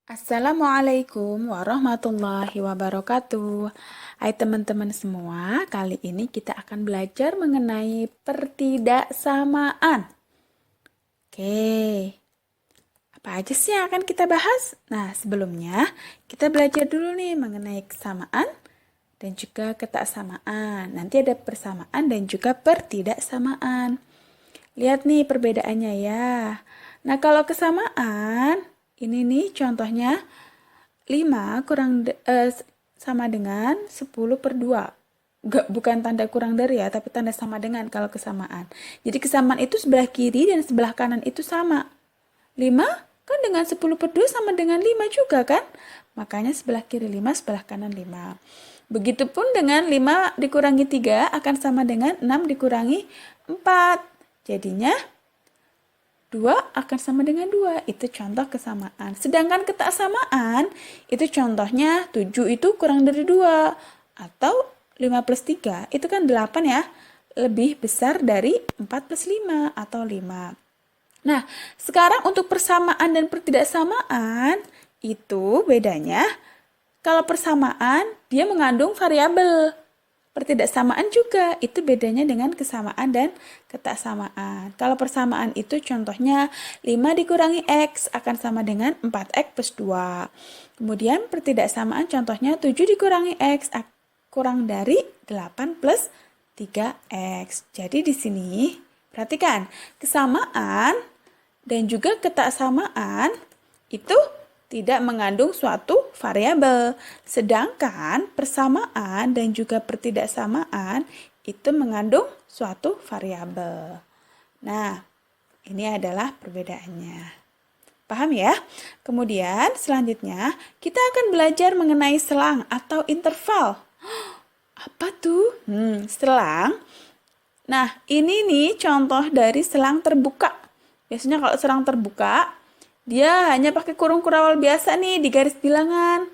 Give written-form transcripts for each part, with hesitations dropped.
Assalamualaikum warahmatullahi wabarakatuh. Hai teman-teman semua, kali ini kita akan belajar mengenai pertidaksamaan. Oke, apa aja sih yang akan kita bahas? Nah, sebelumnya kita belajar dulu nih mengenai kesamaan dan juga ketaksamaan. Nanti ada persamaan dan juga pertidaksamaan. Lihat nih perbedaannya ya. Nah, kalau kesamaan, ini nih contohnya 5 sama dengan 10/2. Bukan tanda kurang dari ya, tapi tanda sama dengan kalau kesamaan. Jadi kesamaan itu sebelah kiri dan sebelah kanan itu sama. 5 kan dengan 10/2 sama dengan 5 juga kan? Makanya sebelah kiri 5, sebelah kanan 5. Begitupun dengan 5 dikurangi 3 akan sama dengan 6 dikurangi 4. Jadinya 2 akan sama dengan 2. Itu contoh kesamaan. Sedangkan ketaksamaan, itu contohnya 7 itu kurang dari 2. Atau 5 plus 3, itu kan 8 ya. Lebih besar dari 4 plus 5 atau 5. Nah, sekarang untuk persamaan dan pertidaksamaan, itu bedanya. Kalau persamaan, dia mengandung variabel. Pertidaksamaan juga, itu bedanya dengan kesamaan dan ketaksamaan. Kalau persamaan itu contohnya 5 dikurangi X akan sama dengan 4X plus 2. Kemudian pertidaksamaan contohnya 7 dikurangi X kurang dari 8 plus 3X. Jadi di sini, perhatikan, kesamaan dan juga ketaksamaan itu tidak mengandung suatu variabel. Sedangkan persamaan dan juga pertidaksamaan itu mengandung suatu variabel. Nah, ini adalah perbedaannya. Paham ya? Kemudian selanjutnya kita akan belajar mengenai selang atau interval. Apa tuh? Selang. Nah, ini nih contoh dari selang terbuka. Biasanya kalau selang terbuka, dia hanya pakai kurung kurawal biasa nih di garis bilangan.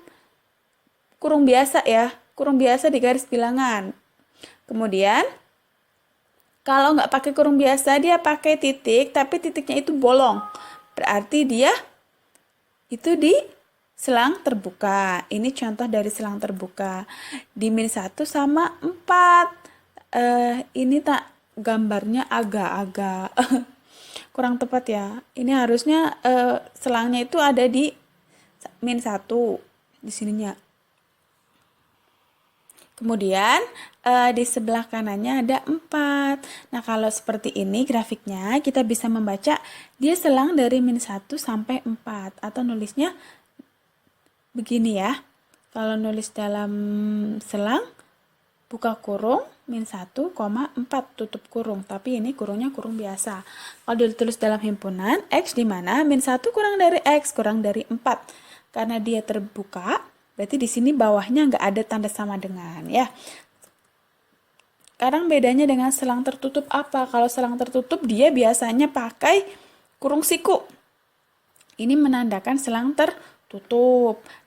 Kurung biasa ya, kurung biasa di garis bilangan. Kemudian, kalau nggak pakai kurung biasa, dia pakai titik, tapi titiknya itu bolong. Berarti dia itu di selang terbuka. Ini contoh dari selang terbuka. Di min 1 sama 4. Ini tak gambarnya agak-agak kurang tepat ya. Ini harusnya selangnya itu ada di min 1 di sininya. Kemudian di sebelah kanannya ada 4. Nah, kalau seperti ini grafiknya kita bisa membaca dia selang dari min 1 sampai 4 atau nulisnya begini ya. Kalau nulis dalam selang buka kurung min 1, 4 tutup kurung, tapi ini kurungnya kurung biasa. Kalau ditulis dalam himpunan, X di mana min 1 kurang dari X kurang dari 4. Karena dia terbuka, berarti di sini bawahnya nggak ada tanda sama dengan ya. Sekarang bedanya dengan selang tertutup apa? Kalau selang tertutup dia biasanya pakai kurung siku. Ini menandakan selang tertutup.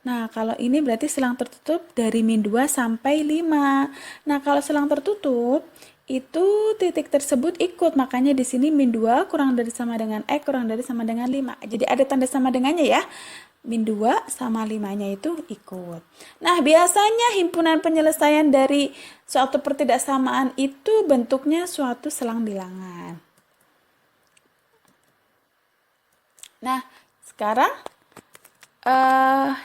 Nah, kalau ini berarti selang tertutup dari min 2 sampai 5. Nah, kalau selang tertutup, itu titik tersebut ikut. Makanya di sini min 2 kurang dari sama dengan X kurang dari sama dengan 5. Jadi ada tanda sama dengannya ya. Min 2 sama 5-nya itu ikut. Nah, biasanya himpunan penyelesaian dari suatu pertidaksamaan itu bentuknya suatu selang bilangan. Nah, sekarang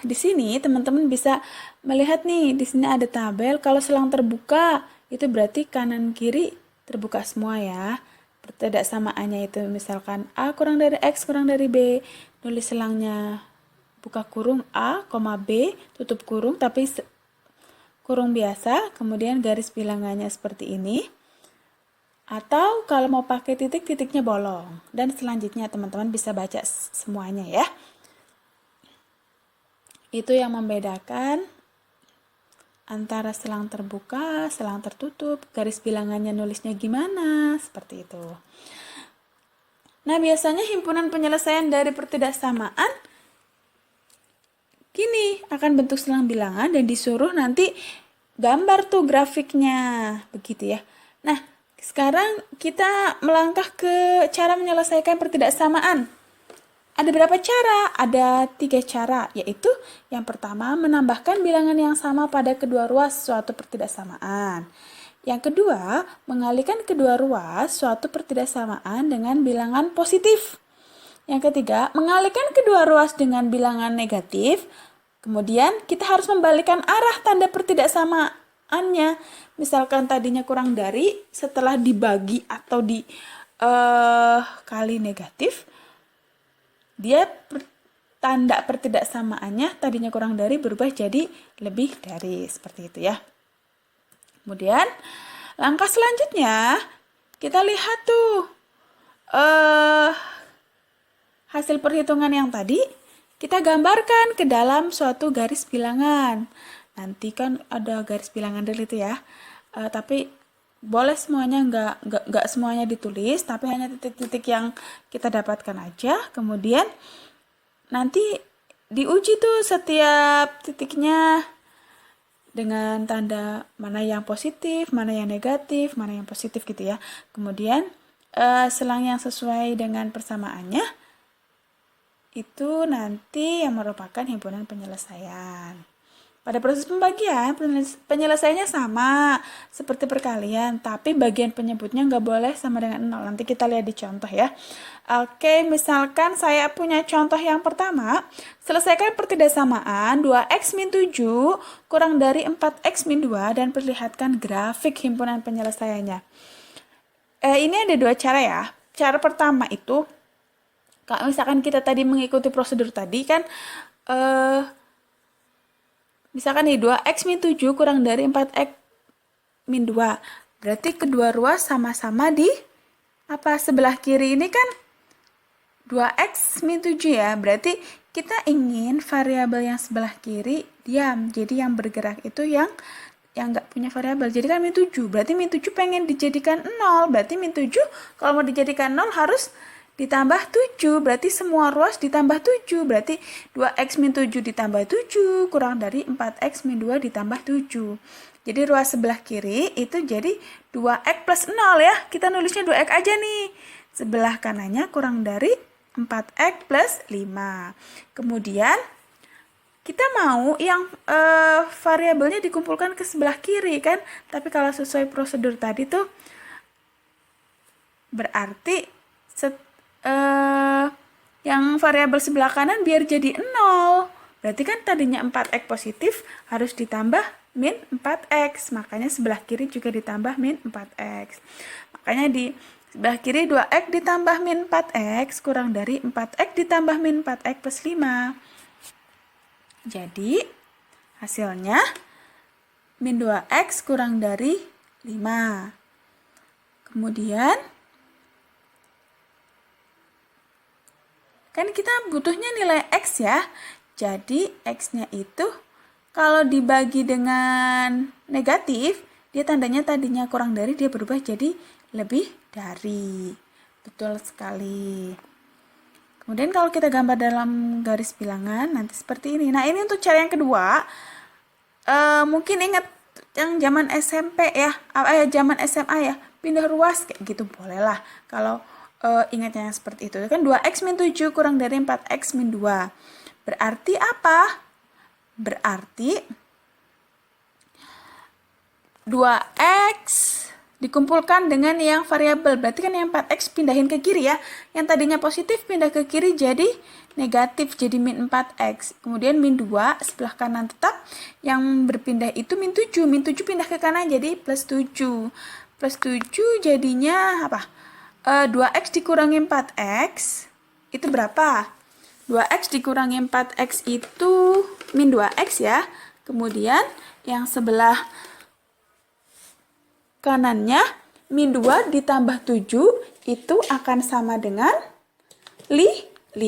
di sini teman-teman bisa melihat nih, di sini ada tabel. Kalau selang terbuka itu berarti kanan kiri terbuka semua ya. Pertidaksamaannya itu misalkan A kurang dari X kurang dari B. Nulis selangnya buka kurung A, B, tutup kurung tapi kurung biasa, kemudian garis bilangannya seperti ini. Atau kalau mau pakai titik, titiknya bolong. Dan selanjutnya teman-teman bisa baca semuanya ya. Itu yang membedakan antara selang terbuka, selang tertutup, garis bilangannya nulisnya gimana, seperti itu. Nah, biasanya himpunan penyelesaian dari pertidaksamaan gini, akan bentuk selang bilangan dan disuruh nanti gambar tuh grafiknya, begitu ya. Nah, sekarang kita melangkah ke cara menyelesaikan pertidaksamaan. Ada berapa cara? Ada 3 cara, yaitu yang pertama menambahkan bilangan yang sama pada kedua ruas suatu pertidaksamaan. Yang kedua, mengalihkan kedua ruas suatu pertidaksamaan dengan bilangan positif. Yang ketiga, mengalihkan kedua ruas dengan bilangan negatif. Kemudian kita harus membalikkan arah tanda pertidaksamaannya. Misalkan tadinya kurang dari, setelah dibagi atau kali negatif, dia tanda pertidaksamaannya tadinya kurang dari berubah jadi lebih dari, seperti itu ya. Kemudian langkah selanjutnya kita lihat tuh hasil perhitungan yang tadi kita gambarkan ke dalam suatu garis bilangan. Nanti kan ada garis bilangan dulu itu ya. Tapi boleh semuanya nggak semuanya ditulis, tapi hanya titik-titik yang kita dapatkan aja. Kemudian nanti diuji tuh setiap titiknya dengan tanda mana yang positif, mana yang negatif, mana yang positif gitu ya. Kemudian selang yang sesuai dengan persamaannya itu nanti yang merupakan himpunan penyelesaian. Pada proses pembagian, penyelesaiannya sama seperti perkalian, tapi bagian penyebutnya nggak boleh sama dengan 0. Nanti kita lihat di contoh ya. Oke, misalkan saya punya contoh yang pertama. Selesaikan pertidaksamaan 2x min 7 kurang dari 4x min 2 dan perlihatkan grafik himpunan penyelesaiannya. Ini ada 2 cara ya. Cara pertama itu, kalau misalkan kita tadi mengikuti prosedur tadi kan, misalkan nih 2x min 7 kurang dari 4x min 2. Berarti kedua ruas sama-sama di sebelah kiri ini kan 2x min 7 ya. Berarti kita ingin variabel yang sebelah kiri diam. Jadi yang bergerak itu yang nggak punya variabel. Jadi kan min 7. Berarti min 7 pengen dijadikan 0. Berarti min 7 kalau mau dijadikan 0 harus ditambah 7, berarti semua ruas ditambah 7, berarti 2x min 7 ditambah 7, kurang dari 4x min 2 ditambah 7. Jadi ruas sebelah kiri itu jadi 2x plus 0 ya, kita nulisnya 2x aja nih. Sebelah kanannya kurang dari 4x plus 5. Kemudian kita mau yang variabelnya dikumpulkan ke sebelah kiri kan, tapi kalau sesuai prosedur tadi tuh berarti yang variabel sebelah kanan biar jadi 0. Berarti kan tadinya 4x positif harus ditambah min 4x. Makanya sebelah kiri juga ditambah min 4x. Makanya di sebelah kiri 2x ditambah min 4x kurang dari 4x ditambah min 4x plus 5. Jadi hasilnya min 2x kurang dari 5. Kemudian kan kita butuhnya nilai x ya. Jadi x-nya itu kalau dibagi dengan negatif, dia tandanya tadinya kurang dari, dia berubah jadi lebih dari. Betul sekali. Kemudian kalau kita gambar dalam garis bilangan, nanti seperti ini. Nah, ini untuk cara yang kedua. Mungkin ingat yang zaman SMP ya, zaman SMA ya, pindah ruas kayak gitu bolehlah. Kalau ingatnya yang seperti itu kan 2x min 7 kurang dari 4x min 2. Berarti apa? Berarti 2x dikumpulkan dengan yang variabel. Berarti kan yang 4x pindahin ke kiri ya. Yang tadinya positif pindah ke kiri jadi negatif, jadi min 4x. Kemudian min 2 sebelah kanan tetap. Yang berpindah itu min 7. Min 7 pindah ke kanan jadi plus 7. Plus 7 jadinya apa? 2x dikurangi 4x itu berapa? 2x dikurangi 4x itu min 2x ya. Kemudian yang sebelah kanannya min 2 ditambah 7 itu akan sama dengan 5.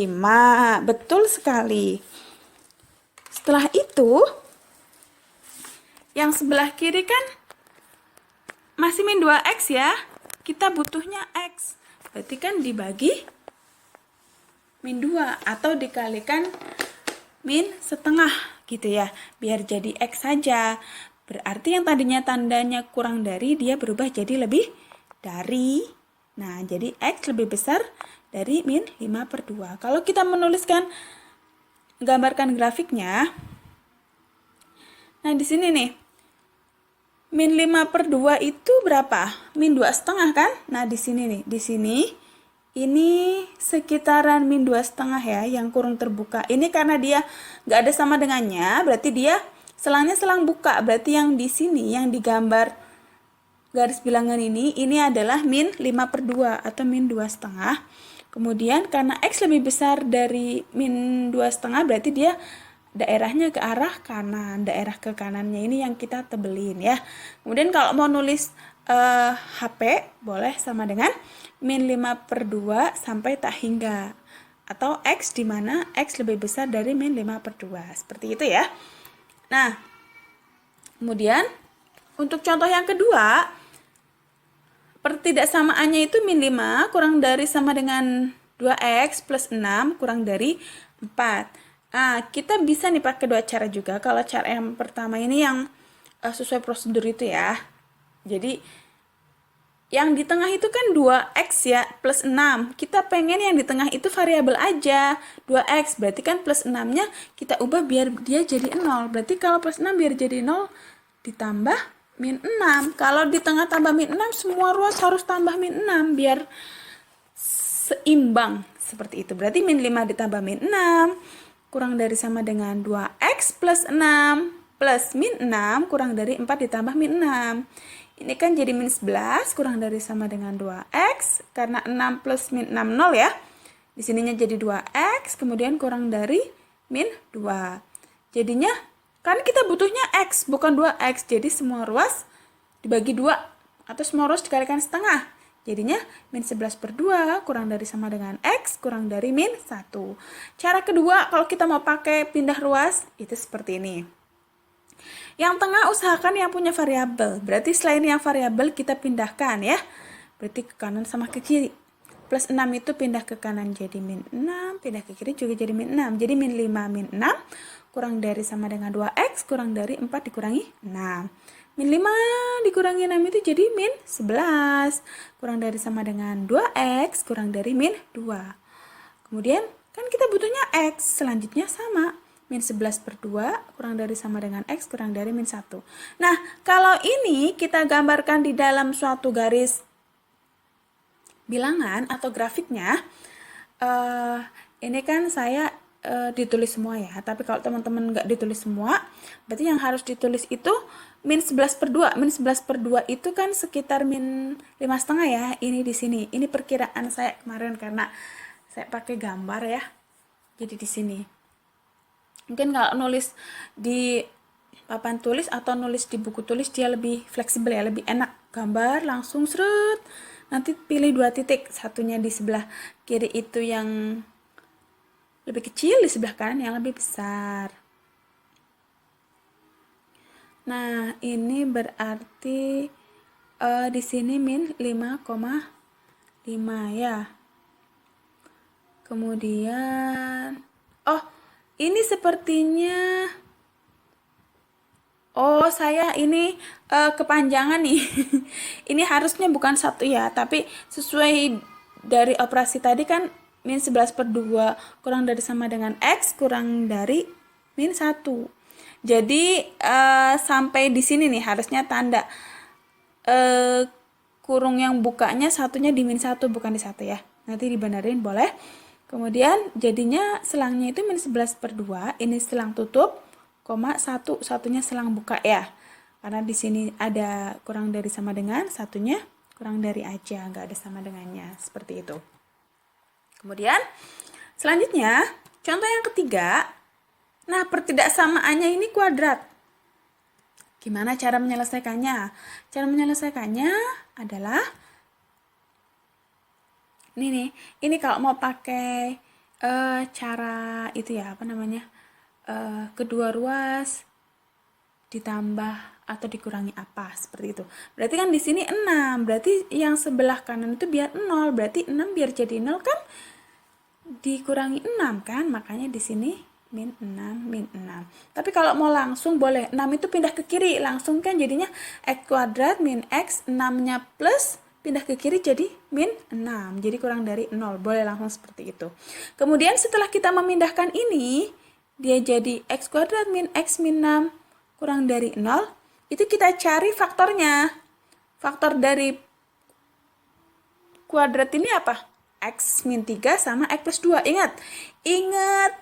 Betul sekali. Setelah itu yang sebelah kiri kan masih min 2x ya. Kita butuhnya x. Berarti kan dibagi min 2 atau dikalikan min setengah gitu ya. Biar jadi x saja. Berarti yang tadinya tandanya kurang dari, dia berubah jadi lebih dari. Nah, jadi x lebih besar dari min 5/2. Kalau kita menuliskan, gambarkan grafiknya, nah di sini nih, min 5/2 itu berapa? Min 2,5 kan? Nah di sini nih, di sini ini sekitaran min 2,5 ya, yang kurung terbuka. Ini karena dia nggak ada sama dengannya, berarti dia selangnya selang buka. Berarti yang di sini, yang digambar garis bilangan ini adalah min 5/2 atau min 2,5. Kemudian karena X lebih besar dari min 2,5, berarti dia daerahnya ke arah kanan. Daerah ke kanannya ini yang kita tebelin ya. Kemudian kalau mau nulis HP, boleh sama dengan min 5/2 sampai tak hingga. Atau X di mana X lebih besar dari min 5/2. Seperti itu ya. Nah, kemudian untuk contoh yang kedua, pertidaksamaannya itu min 5 kurang dari sama dengan 2X plus 6 kurang dari 4. Nah, kita bisa nih pakai dua cara juga. Kalau cara yang pertama ini yang sesuai prosedur itu ya. Jadi, yang di tengah itu kan 2X ya, plus 6. Kita pengen yang di tengah itu variabel aja, 2X. Berarti kan plus 6-nya kita ubah biar dia jadi 0. Berarti kalau plus 6 biar jadi 0, ditambah min 6. Kalau di tengah tambah min 6, semua ruas harus tambah min 6 biar seimbang. Seperti itu. Berarti min 5 ditambah min 6 kurang dari sama dengan 2X plus 6 plus min 6 kurang dari 4 ditambah min 6. Ini kan jadi min 11 kurang dari sama dengan 2X. Karena 6 plus min 6, 0 ya. Di sininya jadi 2X, kemudian kurang dari min 2. Jadinya, kan kita butuhnya X, bukan 2X. Jadi semua ruas dibagi 2. Atau semua ruas dikalikan setengah. Jadinya min 11/2 kurang dari sama dengan X kurang dari min 1. Cara kedua, kalau kita mau pakai pindah ruas, itu seperti ini. Yang tengah usahakan yang punya variabel. Berarti selain yang variabel kita pindahkan ya. Berarti ke kanan sama ke kiri. Plus 6 itu pindah ke kanan jadi min 6. Pindah ke kiri juga jadi min 6. Jadi min 5 min 6 kurang dari sama dengan 2X kurang dari 4 dikurangi 6. Min 5 dikurangi 6 itu jadi min 11. Kurang dari sama dengan 2X kurang dari min 2. Kemudian kan kita butuhnya X. Selanjutnya sama. Min 11/2 kurang dari sama dengan X kurang dari min 1. Nah, kalau ini kita gambarkan di dalam suatu garis bilangan atau grafiknya, ini kan saya ditulis semua ya. Tapi kalau teman-teman nggak ditulis semua, berarti yang harus ditulis itu min 11/2. Min 11/2 itu kan sekitar min 5,5 ya. Ini di sini. Ini perkiraan saya kemarin karena saya pakai gambar ya. Jadi di sini. Mungkin kalau nulis di papan tulis atau nulis di buku tulis dia lebih fleksibel ya, lebih enak. Gambar langsung seret. Nanti pilih 2 titik. Satunya di sebelah kiri itu yang lebih kecil, di sebelah kanan yang lebih besar. Nah, ini berarti di sini min 5,5 ya. Kemudian, ini sepertinya, saya ini kepanjangan nih. Ini harusnya bukan 1 ya, tapi sesuai dari operasi tadi kan min 11/2 kurang dari sama dengan X kurang dari min 1. Jadi sampai di sini nih harusnya tanda kurung yang bukanya satunya di min 1 bukan di 1 ya. Nanti dibenerin boleh. Kemudian jadinya selangnya itu min 11/2, ini selang tutup, satunya selang buka ya. Karena di sini ada kurang dari sama dengan, satunya kurang dari aja, nggak ada sama dengannya, seperti itu. Kemudian selanjutnya, contoh yang ketiga, nah pertidaksamaannya ini kuadrat. Gimana cara menyelesaikannya? Cara menyelesaikannya adalah ini kalau mau pakai cara itu ya, kedua ruas ditambah atau dikurangi apa, seperti itu. Berarti kan di sini 6, berarti yang sebelah kanan itu biar 0, berarti 6 biar jadi 0 kan dikurangi 6 kan, makanya di sini min 6, min 6. Tapi kalau mau langsung boleh, 6 itu pindah ke kiri, langsung kan jadinya X kuadrat min X, 6-nya plus pindah ke kiri jadi min 6. Jadi kurang dari 0. Boleh langsung seperti itu. Kemudian setelah kita memindahkan ini, dia jadi x kuadrat min x min 6 kurang dari 0. Itu kita cari faktornya. Faktor dari kuadrat ini apa? X min 3 sama X plus 2. Ingat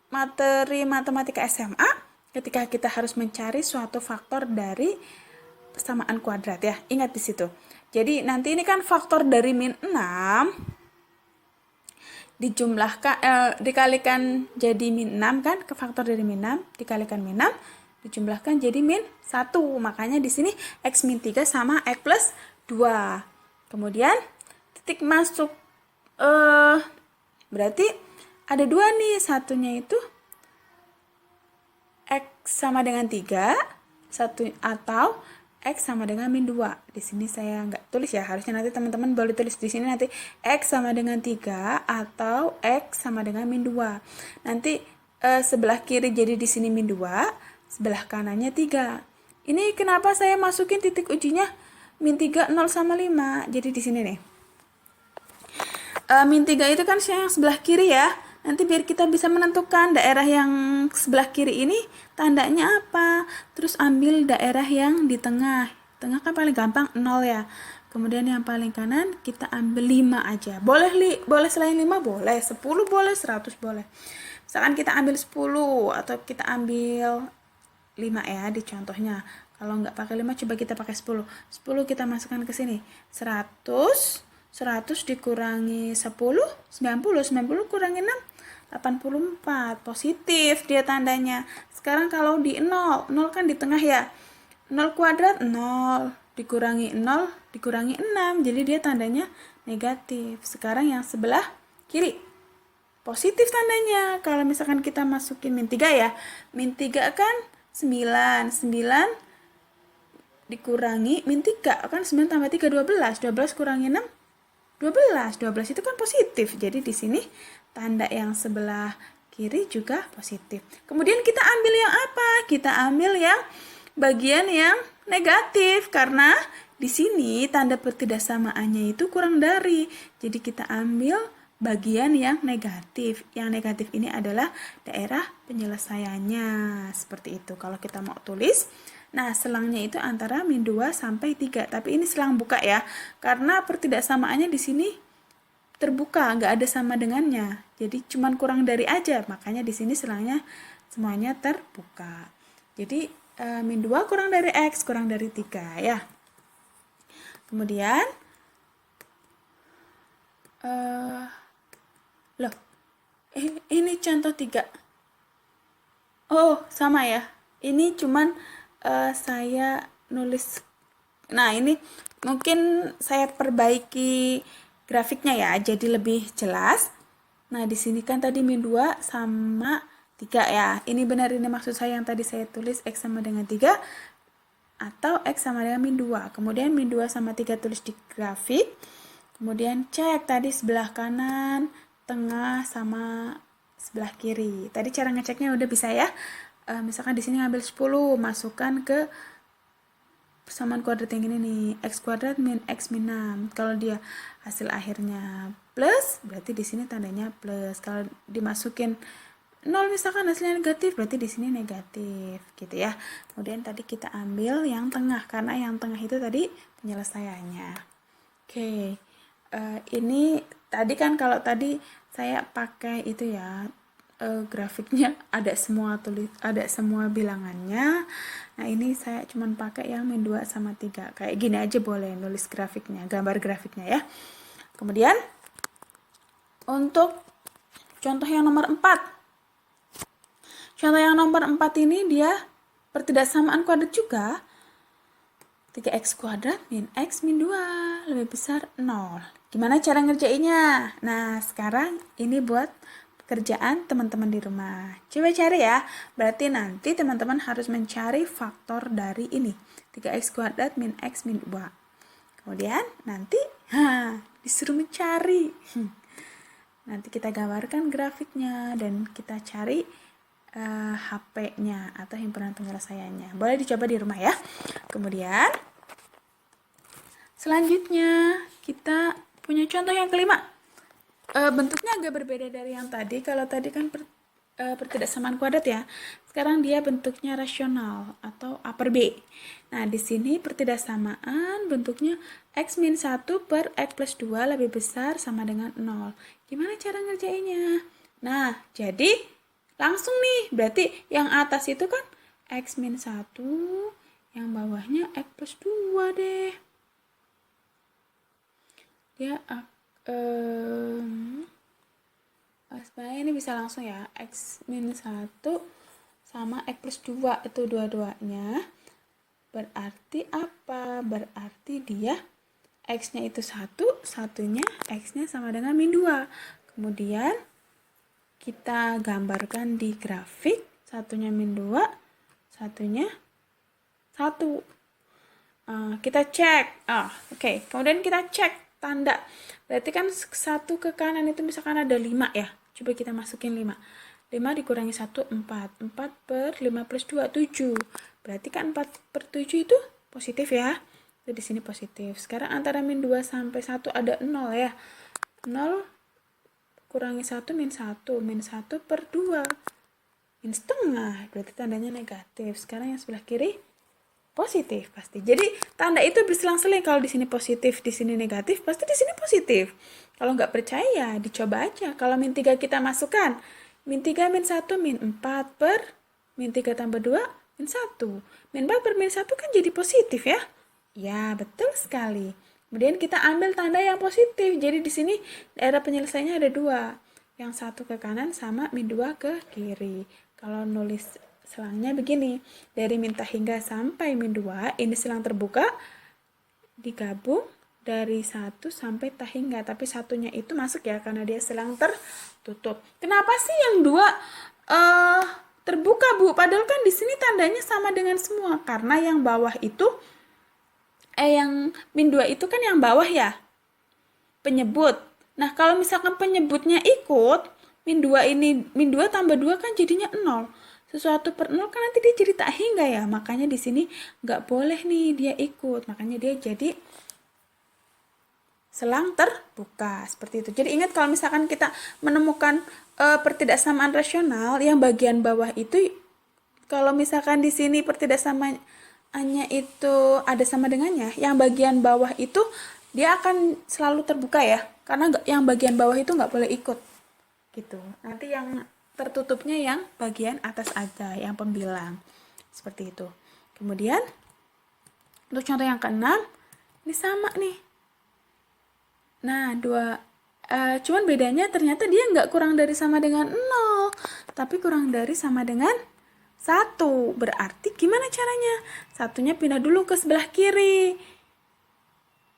materi matematika SMA ketika kita harus mencari suatu faktor dari persamaan kuadrat ya. Ingat di situ. Jadi nanti ini kan faktor dari min 6 dijumlahkan dikalikan jadi min 6 kan, ke faktor dari min 6 dikalikan min 6 dijumlahkan jadi min 1. Makanya di sini X min 3 sama X plus 2. Kemudian titik masuk berarti ada 2 nih, satunya itu X sama dengan 3, satu atau X sama dengan min 2. Di sini saya nggak tulis ya, harusnya nanti teman-teman boleh tulis di sini nanti X sama dengan 3 atau X sama dengan min 2. Nanti sebelah kiri jadi di sini min 2, sebelah kanannya 3. Ini kenapa saya masukin titik ujinya min 3, 0 sama 5. Jadi di sini nih. Min 3 itu kan yang sebelah kiri ya. Nanti biar kita bisa menentukan daerah yang sebelah kiri ini tandanya apa. Terus ambil daerah yang di tengah. Tengah kan paling gampang 0 ya. Kemudian yang paling kanan kita ambil 5 aja. Boleh selain 5 boleh, 10 boleh, 100 boleh. Misalkan kita ambil 10 atau kita ambil 5 ya di contohnya. Kalau nggak pakai 5 coba kita pakai 10. 10 kita masukkan ke sini. 100 dikurangi 10, 90 kurangi 6, 84. Positif dia tandanya. Sekarang kalau di 0 kan di tengah ya. 0 kuadrat 0, dikurangi 0, dikurangi 6. Jadi dia tandanya negatif. Sekarang yang sebelah kiri. Positif tandanya. Kalau misalkan kita masukin min 3 ya. Min 3 kan 9 dikurangi min 3 kan 9 tambah 3 12 kurangi 6 12 itu kan positif. Jadi di sini tanda yang sebelah kiri juga positif. Kemudian kita ambil yang apa? Kita ambil yang bagian yang negatif karena di sini tanda pertidaksamaannya itu kurang dari. Jadi kita ambil bagian yang negatif. Yang negatif ini adalah daerah penyelesaiannya. Seperti itu kalau kita mau tulis. Nah, selangnya itu antara min 2 sampai 3. Tapi ini selang buka ya. Karena pertidaksamaannya di sini terbuka, nggak ada sama dengannya. Jadi cuman kurang dari aja. Makanya di sini selangnya semuanya terbuka. Jadi min 2 kurang dari X, kurang dari 3 ya. Kemudian ini contoh 3. Oh, sama ya. Ini cuman saya nulis. Nah, ini mungkin saya perbaiki grafiknya ya, jadi lebih jelas. Nah, di sini kan tadi min 2 sama 3 ya. Ini benar, ini maksud saya yang tadi saya tulis X sama dengan 3 atau X sama dengan min 2. Kemudian min 2 sama 3 tulis di grafik. Kemudian cek tadi sebelah kanan, tengah, sama sebelah kiri. Tadi cara ngeceknya udah bisa ya. Misalkan di sini ngambil 10, masukkan ke persamaan kuadrat yang ini nih, X kuadrat min X min 6. Kalau dia hasil akhirnya plus, berarti di sini tandanya plus. Kalau dimasukin 0 misalkan hasilnya negatif, berarti di sini negatif gitu ya. Kemudian tadi kita ambil yang tengah karena yang tengah itu tadi penyelesaiannya. Oke. Ini tadi kan kalau tadi saya pakai itu ya, grafiknya ada semua bilangannya. Nah, ini saya cuman pakai yang min 2 sama 3. Kayak gini aja boleh nulis grafiknya, gambar grafiknya ya. Kemudian untuk contoh yang nomor 4. Contoh yang nomor 4 ini dia pertidaksamaan kuadrat juga. 3x kuadrat min x min 2 lebih besar 0. Gimana cara ngerjainnya? Nah, sekarang ini buat pekerjaan teman-teman di rumah. Coba cari ya. Berarti nanti teman-teman harus mencari faktor dari ini. 3x kuadrat min x min 2. Kemudian nanti disuruh mencari. Nanti kita gambarkan grafiknya dan kita cari HP-nya atau himpunan penyelesaiannya. Boleh dicoba di rumah ya. Kemudian Selanjutnya, kita punya contoh yang kelima. Bentuknya agak berbeda dari yang tadi. Kalau tadi kan pertidaksamaan kuadrat ya. Sekarang dia bentuknya rasional atau upper B. Nah, di sini pertidaksamaan bentuknya x min 1 per x plus 2 lebih besar sama dengan 0. Gimana cara ngerjainnya? Nah, jadi langsung nih. Berarti yang atas itu kan x min 1, yang bawahnya x plus 2 deh. Dia sebenarnya ini bisa langsung ya, x min 1 sama x plus 2 itu dua-duanya. Berarti apa? Berarti dia x-nya itu 1, satunya x-nya sama dengan min 2. Kemudian kita gambarkan di grafik, satunya min 2, satunya 1. Kita cek. Oke. Kemudian kita cek tanda. Berarti kan 1 ke kanan itu misalkan ada 5 ya. Coba kita masukin 5. 5 dikurangi 1, 4. 4 per 5 plus 2, 7. Berarti kan 4 per 7 itu positif ya. Jadi di sini positif. Sekarang antara min 2 sampai 1 ada 0 ya. 0 kurangi 1 min 1. Min 1 per 2. Min setengah. Berarti tandanya negatif. Sekarang yang sebelah kiri positif pasti. Jadi tanda itu berselang-seling. Kalau di sini positif, di sini negatif, pasti di sini positif. Kalau nggak percaya, dicoba aja. Kalau min 3 kita masukkan, min 3 min 1 min 4 per min 3 tambah 2 min 1. Min 4 per min 1 kan jadi positif ya. Ya, betul sekali. Kemudian kita ambil tanda yang positif. Jadi di sini daerah penyelesaiannya ada 2. Yang 1 ke kanan sama min 2 ke kiri. Kalau nulis selangnya begini, dari min tak hingga sampai min 2, ini selang terbuka, digabung dari 1 sampai tak hingga, tapi satunya itu masuk ya, karena dia selang tertutup. Kenapa sih yang 2 terbuka, Bu? Padahal kan di sini tandanya sama dengan semua, karena yang bawah itu, yang min 2 itu kan yang bawah ya, penyebut. Nah, kalau misalkan penyebutnya ikut, min 2 ini, min 2 tambah 2 kan jadinya 0. Sesuatu per 0 kan nanti dia jadi tak hingga ya. Makanya di sini nggak boleh nih dia ikut. Makanya dia jadi selang terbuka. Seperti itu. Jadi ingat kalau misalkan kita menemukan pertidaksamaan rasional, yang bagian bawah itu, kalau misalkan di sini pertidaksamaannya itu ada sama dengannya, yang bagian bawah itu dia akan selalu terbuka ya. Karena yang bagian bawah itu nggak boleh ikut. Gitu. Nanti yang tertutupnya yang bagian atas aja, yang pembilang. Seperti itu. Kemudian, untuk contoh yang keenam, ini sama nih. Nah, cuman bedanya ternyata dia nggak kurang dari sama dengan 0, tapi kurang dari sama dengan 1. Berarti gimana caranya? Satunya pindah dulu ke sebelah kiri.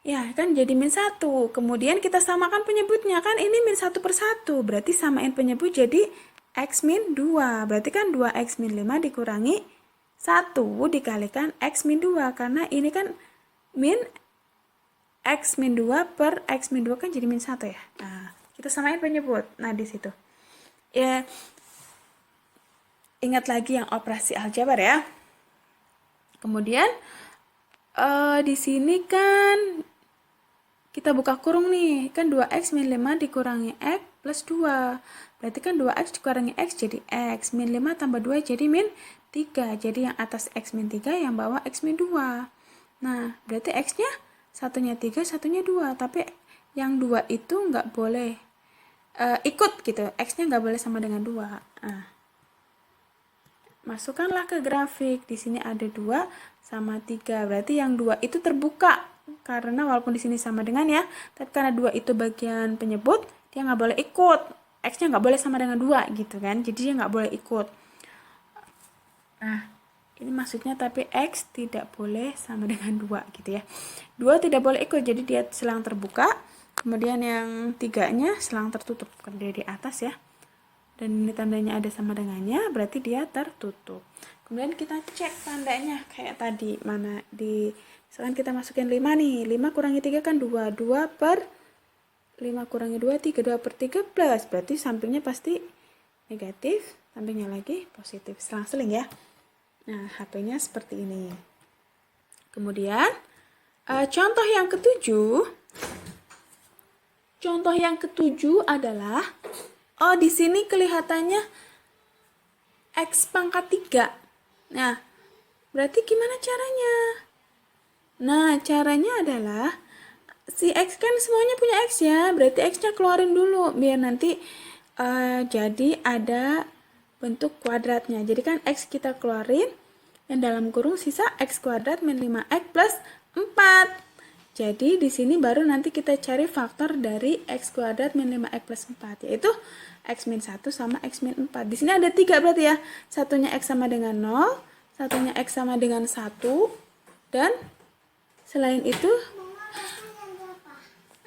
Ya, kan jadi min 1. Kemudian kita samakan penyebutnya. Kan ini min 1 per 1. Berarti samain penyebut jadi x min 2. Berarti kan 2x min 5 dikurangi 1 dikalikan x min 2. Karena ini kan min x min 2 per x min 2 kan jadi min 1 ya. Nah, kita samain penyebut. Nah, di situ. Ya, ingat lagi yang operasi aljabar ya. Kemudian, di sini kan kita buka kurung nih, kan 2x min 5 dikurangi x plus 2. Berarti kan 2x dikurangi x jadi x. Min 5 tambah 2 jadi min 3. Jadi yang atas x min 3, yang bawah x min 2. Nah, berarti x-nya satunya 3, satunya 2. Tapi yang 2 itu nggak boleh ikut gitu. X-nya nggak boleh sama dengan 2. Nah, masukkanlah ke grafik. Di sini ada 2 sama 3. Berarti yang 2 itu terbuka. Karena walaupun di sini sama dengan ya, tapi karena 2 itu bagian penyebut, dia nggak boleh ikut. X-nya nggak boleh sama dengan 2 gitu kan. Jadi dia nggak boleh ikut. Nah, ini maksudnya tapi X tidak boleh sama dengan 2 gitu ya. 2 tidak boleh ikut, jadi dia selang terbuka. Kemudian yang 3-nya selang tertutup. Karena dia di atas ya. Dan ini tandanya ada sama dengannya, berarti dia tertutup. Kemudian kita cek tandanya kayak tadi. Mana di, misalkan kita masukin 5 nih. 5 kurangi 3 kan 2. 2 per 5 kurangi 2, 3. 2 per 3 plus. Berarti sampingnya pasti negatif. Sampingnya lagi positif. Selang-seling ya. Nah, HP-nya seperti ini. Kemudian, Contoh yang ketujuh adalah, di sini kelihatannya X pangkat 3. Nah, berarti gimana caranya? Nah, caranya adalah, si X kan semuanya punya X ya, berarti X-nya keluarin dulu, biar nanti jadi ada bentuk kuadratnya. Jadi kan X kita keluarin, dan dalam kurung sisa X kuadrat min 5X plus 4. Jadi di sini baru nanti kita cari faktor dari X kuadrat min 5X plus 4, yaitu X min 1 sama X min 4. Di sini ada 3 berarti ya. Satunya X sama dengan 0, satunya X sama dengan 1, dan selain itu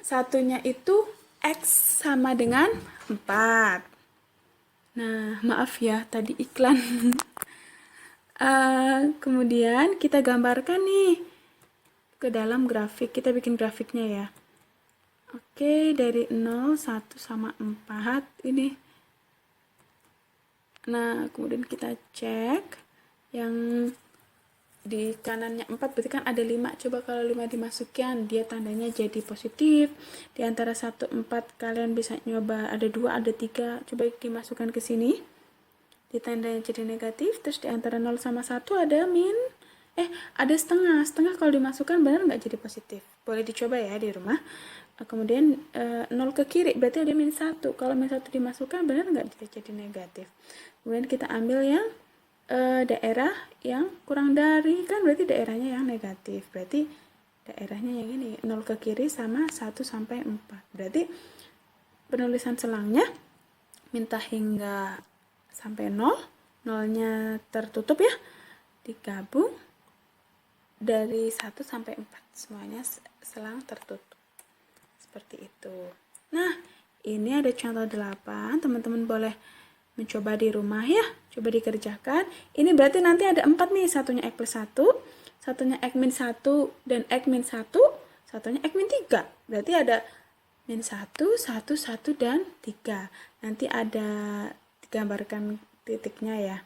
satunya itu X sama dengan 4. Nah, maaf ya, tadi iklan. Kemudian kita gambarkan nih ke dalam grafik. Kita bikin grafiknya ya. Oke, dari 0, 1, sama 4 ini. Nah, kemudian kita cek yang di kanannya 4, berarti kan ada 5. Coba kalau 5 dimasukkan, dia tandanya jadi positif. Di antara 1, 4 kalian bisa nyoba, ada 2, ada 3. Coba dimasukkan ke sini, ditandanya jadi negatif. Terus di antara 0 sama 1 ada ada setengah. Setengah kalau dimasukkan benar nggak jadi positif? Boleh dicoba ya di rumah. Kemudian 0 ke kiri berarti ada min 1. Kalau min 1 dimasukkan benar nggak jadi negatif? Kemudian kita ambil yang daerah yang kurang dari, kan berarti daerahnya yang negatif. Berarti daerahnya yang ini, 0 ke kiri sama 1 sampai 4. Berarti penulisan selangnya minta hingga sampai 0, 0-nya tertutup ya, digabung dari 1 sampai 4. Semuanya selang tertutup. Seperti itu. Nah, ini ada contoh 8. Teman-teman boleh mencoba di rumah ya. Coba dikerjakan. Ini berarti nanti ada 4 nih. Satunya X plus 1, satunya X min 1, dan X min 1, satunya X min 3. Berarti ada min 1, 1, 1, dan 3. Nanti ada digambarkan titiknya ya.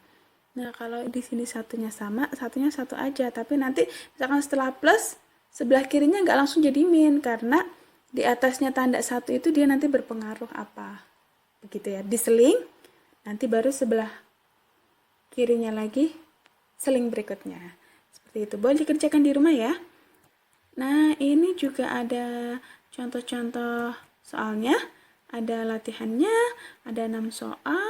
Nah, kalau di sini satunya sama, satunya 1 aja. Tapi nanti misalkan setelah plus, sebelah kirinya nggak langsung jadi min. Karena di atasnya tanda 1 itu dia nanti berpengaruh apa. Begitu ya. Diseling, nanti baru sebelah kirinya lagi seling berikutnya. Seperti itu. Boleh dikerjakan di rumah ya. Nah, ini juga ada contoh-contoh soalnya. Ada latihannya, ada 6 soal.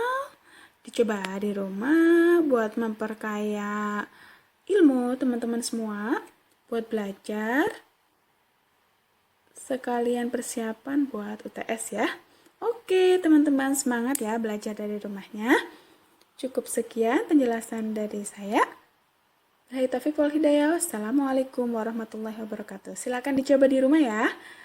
Dicoba di rumah buat memperkaya ilmu teman-teman semua. Buat belajar. Sekalian persiapan buat UTS ya. Oke, teman-teman semangat ya belajar dari rumahnya. Cukup sekian penjelasan dari saya. Wabillahi taufiq wal hidayah. Wassalamualaikum warahmatullahi wabarakatuh. Silakan dicoba di rumah ya.